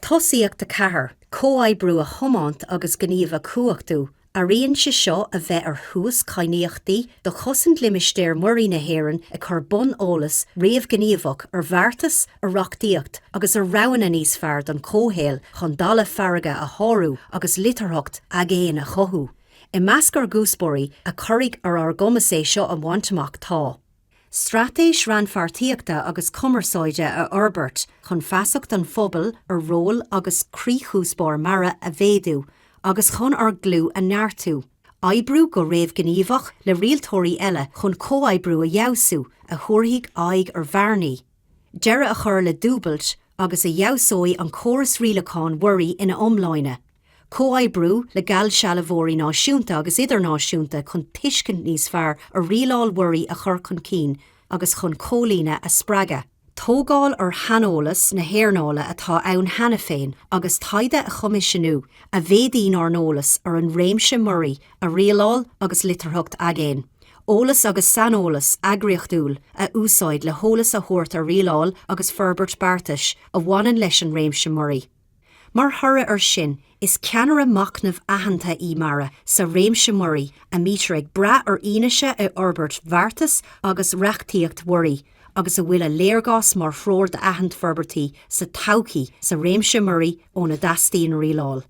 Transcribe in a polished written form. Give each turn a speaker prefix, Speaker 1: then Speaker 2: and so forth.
Speaker 1: Tosaíocht a cethair, Comhoibriú a tiomáint agus gníomh a chumhachtú. Áiríonn se seo a bheith ar thús cadhnaíochtaí do chosaint limistéir muirí na hÉireann a chur bun eolas riamh gníomhach ar bheartas ar reachtaíocht agus ar roghna níos fearr don cóhéal chun dala farraige a thorú agus litarthacht agéin a chothú. I measc ar gcuspóirí a chuirigh ar gomasaí seo an bhaintach tá. Straitéis ran feartaíochta agus cumarsáide a orbert chun feasacht an phobal ar ról agus críchúspóir mara a bhéadú agus chun ar glú a neartú. Oibriú go raibh gníomhach le rialtóirí eile chun comhoibriú a dheasú a thuairthaigh aig ar bhearnaí. Deire a chur le dúbailt agus a dheasóidh an córas rialacháin Mhuirí ina iomláine. Comhoibriú le gail sealamhóirí náisiúnta agus idirnáisiúnta chun tuiscint níos fearr ar rialáil Mhuirí a chur chun cín agus chun cólíne a spreaga. Tógáil ar hanolalas na hÉireanála atá ann hena féin agus taide a chomiisianú a bhéadaín arnolalas ar an réimse Mhuirí a rialáil agus litarthacht agéin. Ólas agus sanolalas Áiríonn a úsáid le hólas a thuairt ar rialáil agus ferbert beartais a bhhainann leis an réimse Mhuirí. Mar thora ar sin, is ceannar amachnamh aitheanta í mara sa réimse Mhuirí a mítar ag bra ar ionaise a orbert bheartas agus reachtaíocht Mhuirí agus a bhfuil a léargás mar fróir de aitheant ferbertaí sa todhchaí sa réimse Mhuirí ó na dastaí an rialáil.